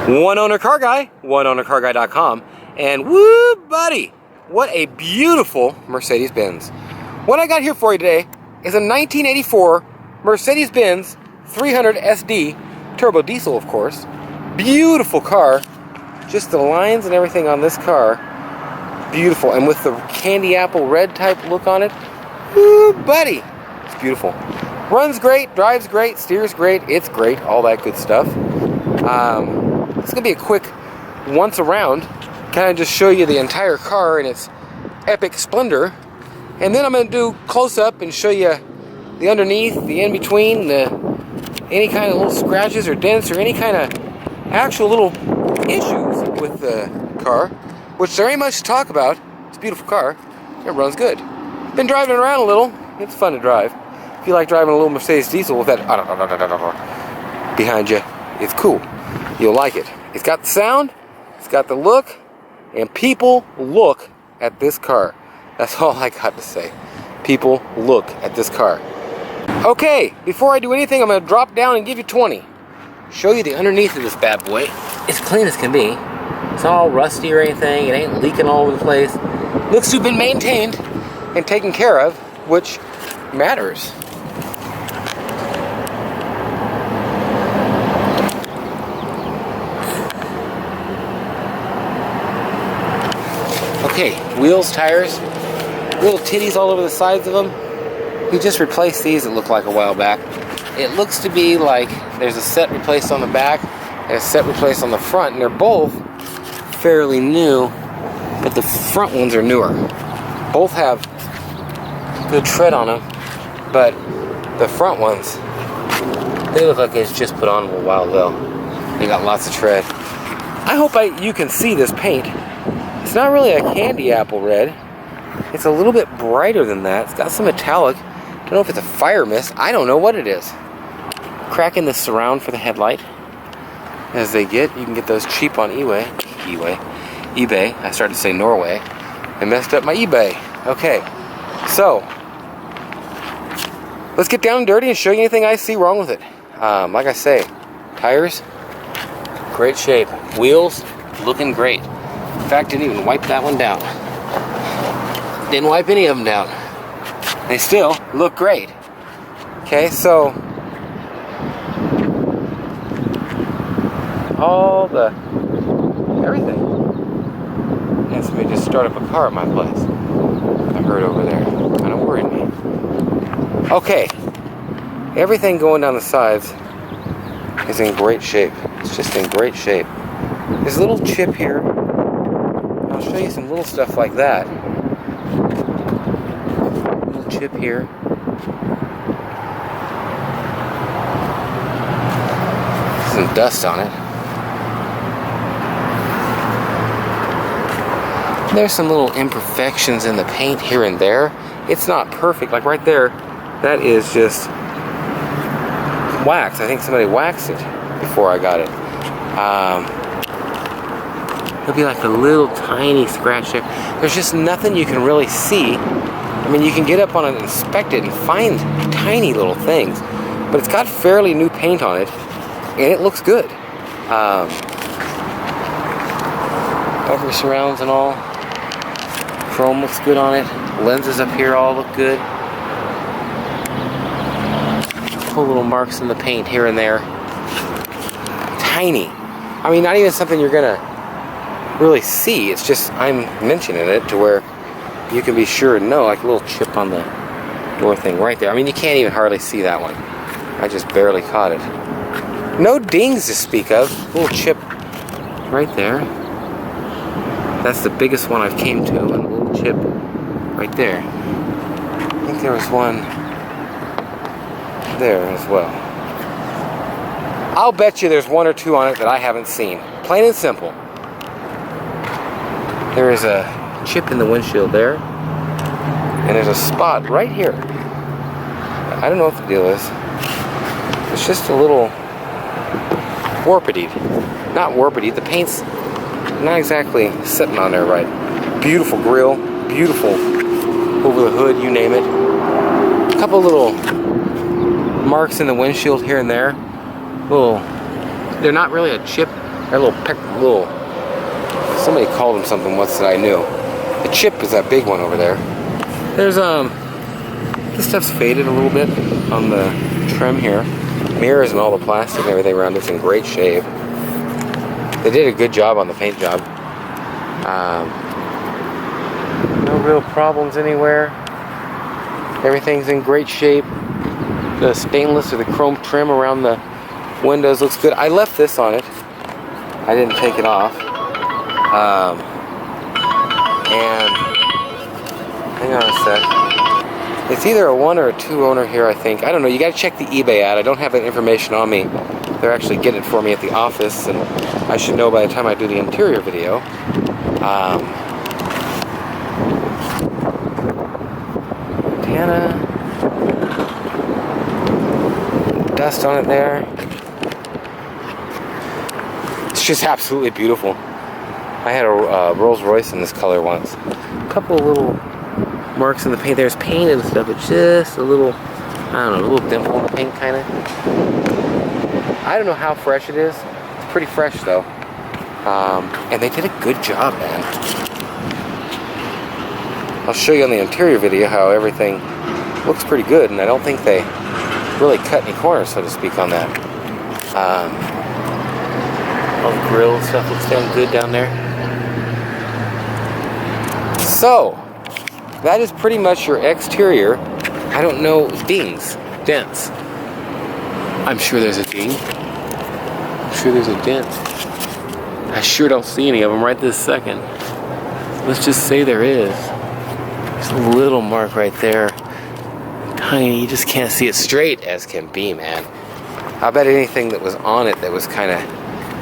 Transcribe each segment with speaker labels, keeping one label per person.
Speaker 1: One owner car guy, oneownercarguy.com, and woo, buddy, what a beautiful Mercedes-Benz. What I got here for you today is a 1984 Mercedes-Benz 300 SD turbo diesel, of course. Beautiful car. Just the lines and everything on this car, beautiful, and with the candy apple red type look on it, woo, buddy, it's beautiful. Runs great, drives great, steers great, it's great, all that good stuff. It's gonna be a quick once around, kind of just show you the entire car in its epic splendor, and then I'm gonna do close up and show you the underneath, the in between, any kind of little scratches or dents or any kind of actual little issues with the car, which there ain't much to talk about. It's a beautiful car. It runs good. Been driving around a little. It's fun to drive. If you like driving a little Mercedes diesel with that behind you, it's cool. You'll like it. It's got the sound, it's got the look, and people look at this car. That's all I got to say. People look at this car. Okay, before I do anything, I'm going to drop down and give you 20. Show you the underneath of this bad boy. It's clean as can be. It's not all rusty or anything. It ain't leaking all over the place. Looks to have been maintained and taken care of, which matters. Okay, wheels, tires, little titties all over the sides of them. We just replaced these, it looked like a while back. It looks to be like there's a set replaced on the back and a set replaced on the front, and they're both fairly new, but the front ones are newer. Both have good tread on them, but the front ones, they look like it's just put on a little while ago. They got lots of tread. I hope you can see this paint. It's not really a candy apple red. It's a little bit brighter than that. It's got some metallic. I don't know if it's a fire mist. I don't know what it is. Cracking the surround for the headlight as they get. You can get those cheap on eBay. I started to say Norway. I messed up my eBay. Okay, so let's get down and dirty and show you anything I see wrong with it. Like I say, tires, great shape. Wheels, looking great. In fact, didn't even wipe that one down. Didn't wipe any of them down. They still look great. Okay, so all the everything. Yeah, somebody just start up a car at my place. I heard over there. Kind of worried me. Okay, everything going down the sides is in great shape. It's just in great shape. There's a little chip here. I'll show you some little stuff like that. Little chip here. Some dust on it. There's some little imperfections in the paint here and there. It's not perfect. Like right there, that is just wax. I think somebody waxed it before I got it. There'll be like a little tiny scratch there. There's just nothing you can really see. I mean, you can get up on it and inspect it and find tiny little things, but it's got fairly new paint on it, and it looks good. Upper surrounds and all. Chrome looks good on it. Lenses up here all look good. Couple little marks in the paint here and there. Tiny. I mean, not even something you're gonna really see. It's just I'm mentioning it to where you can be sure to know, like a little chip on the door thing right there. I mean, you can't even hardly see that one. I just barely caught it. No dings to speak of. A little chip right there. That's the biggest one I've came to, and a little chip right there. I think there was one there as well. I'll bet you there's one or two on it that I haven't seen. Plain and simple. There is a chip in the windshield there, and there's a spot right here. I don't know what the deal is. It's just a little warpedy. Not warpedy, the paint's not exactly sitting on there right. Beautiful grill, beautiful over the hood, you name it. A couple little marks in the windshield here and there. Little, they're not really a chip That little, somebody called them something once that I knew. The chip is that big one over there. There's, this stuff's faded a little bit on the trim here. Mirrors and all the plastic and everything around it's in great shape. They did a good job on the paint job. No real problems anywhere. Everything's in great shape. The stainless or the chrome trim around the windows looks good. I left this on it. I didn't take it off. And hang on a sec. It's either a 1 or a 2 owner here, I think. I don't know. You got to check the eBay ad. I don't have that information on me. They're actually getting it for me at the office, and I should know by the time I do the interior video. Antenna. Dust on it there. It's just absolutely beautiful. I had a Rolls Royce in this color once. A couple little marks in the paint. There's paint and stuff, but just a little, I don't know, a little dimple in the paint kind of. I don't know how fresh it is. It's pretty fresh though. And they did a good job, man. I'll show you on the interior video how everything looks pretty good, and I don't think they really cut any corners, so to speak, on that. All the grill and stuff looks damn good down there. So, that is pretty much your exterior. I don't know, dings, dents. I'm sure there's a ding. I'm sure there's a dent. I sure don't see any of them right this second. Let's just say there is. There's a little mark right there. Tiny, you just can't see it straight as can be, man. I bet anything that was on it that was kind of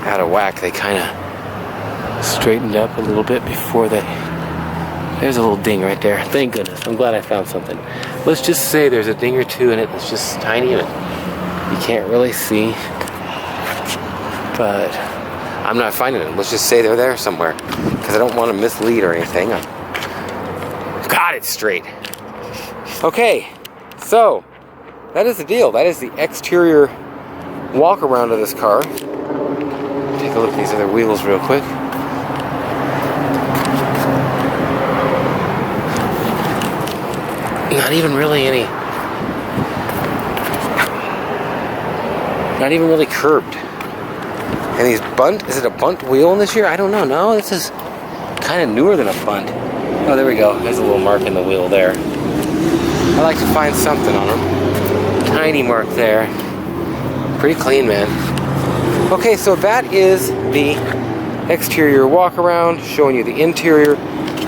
Speaker 1: out of whack, they kind of straightened up a little bit before they... There's a little ding right there. Thank goodness. I'm glad I found something. Let's just say there's a ding or two in it that's just tiny and you can't really see. But I'm not finding it. Let's just say they're there somewhere, because I don't want to mislead or anything. God, it's straight. Okay, so that is the deal. That is the exterior walk around of this car. Take a look at these other wheels real quick. Not even really any. Not even really curbed. And these bunt, is it a bunt wheel in this year? I don't know. No, this is kind of newer than a bunt. Oh, there we go. There's a little mark in the wheel there. I like to find something on them. Tiny mark there. Pretty clean, man. Okay, so that is the exterior walk around, showing you the interior,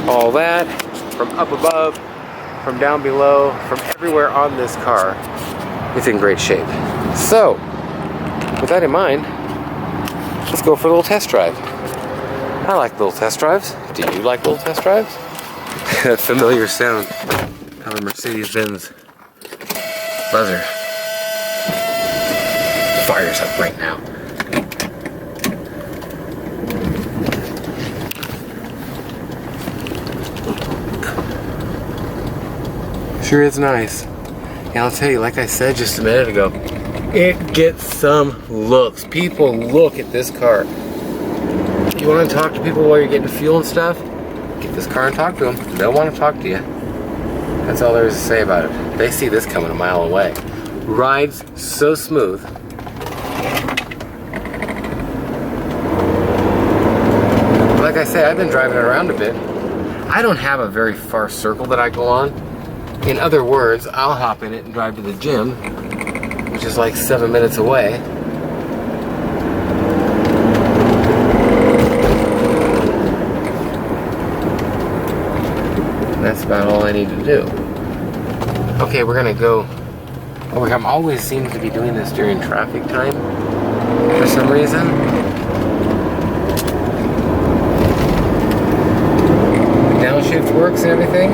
Speaker 1: all that, from up above, from down below, from everywhere on this car. It's in great shape. So, with that in mind, let's go for a little test drive. I like little test drives. Do you like little test drives? That familiar sound of a Mercedes-Benz buzzer fires up right now. Sure is nice. And I'll tell you, like I said just a minute ago, it gets some looks. People look at this car. You want to talk to people while you're getting fuel and stuff? Get this car and talk to them. They'll want to talk to you. That's all there is to say about it. They see this coming a mile away. Rides so smooth. Like I said, I've been driving it around a bit. I don't have a very far circle that I go on. In other words, I'll hop in it and drive to the gym, which is like 7 minutes away. That's about all I need to do. Okay, we're gonna go. Oh, I'm always seems to be doing this during traffic time for some reason. Downshift works and everything,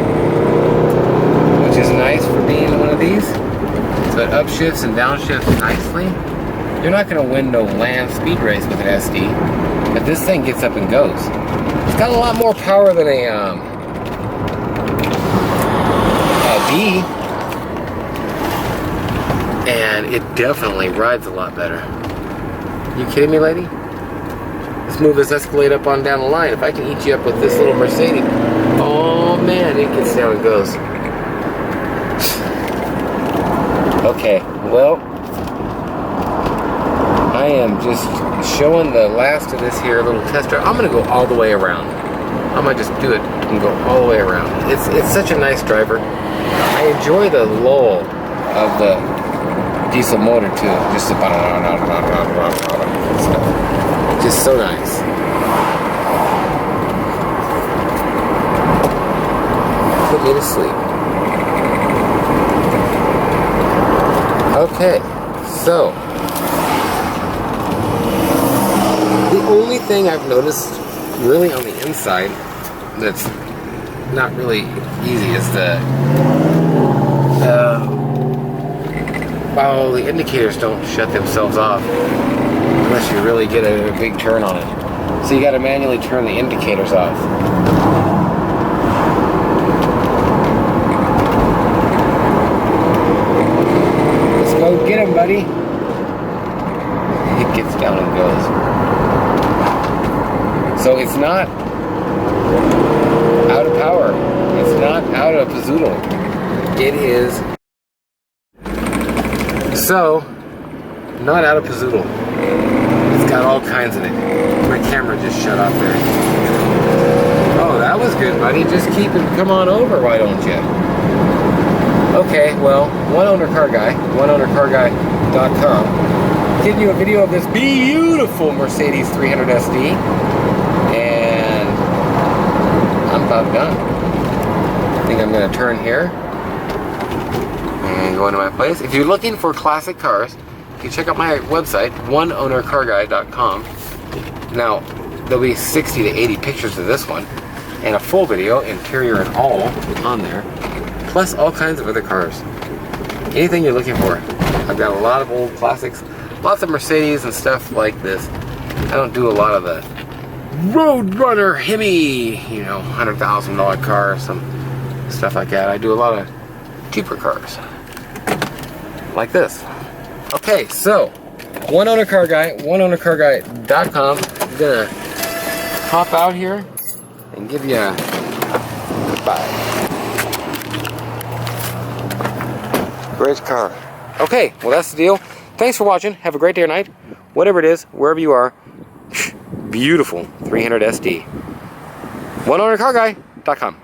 Speaker 1: which is nice for being one of these. So it upshifts and downshifts nicely. You're not gonna win no land speed race with an SD, but this thing gets up and goes. It's got a lot more power than a B, and it definitely rides a lot better. You kidding me, lady? Let's move this Escalade up on down the line. If I can eat you up with this little Mercedes. Oh man, it gets down and goes. Okay, well, I am just showing the last of this here little test drive. I'm gonna go all the way around. I might just do it and go all the way around. It's such a nice driver. I enjoy the lull of the diesel motor too. Just so nice. Put me to sleep. Okay, so the only thing I've noticed really on the inside that's not really easy is well, the indicators don't shut themselves off unless you really get a big turn on it. So you got to manually turn the indicators off. Let's go get him, buddy. It gets down and goes. So it's not out of power. It's not out of pizzuto. It is not out of pizzuto. It's got all kinds in it. My camera just shut off there. Oh, that was good, buddy. Just keep it. Come on over, why don't you? Okay, well, One Owner Car Guy, oneownercarguy.com. Giving you a video of this beautiful Mercedes 300 SD, and I'm about done. I think I'm going to turn here and go into my place. If you're looking for classic cars, you can check out my website, oneownercarguy.com. Now, there'll be 60 to 80 pictures of this one, and a full video, interior and all, on there, plus all kinds of other cars. Anything you're looking for. I've got a lot of old classics, lots of Mercedes and stuff like this. I don't do a lot of the Roadrunner Hemi, you know, $100,000 car, some stuff like that. I do a lot of cheaper cars, like this. Okay, so, One Owner Car Guy, oneownercarguy.com. I'm gonna hop out here and give you a goodbye. Great car. Okay, well that's the deal. Thanks for watching. Have a great day or night. Whatever it is, wherever you are. Beautiful 300 SD. oneownercarguy.com.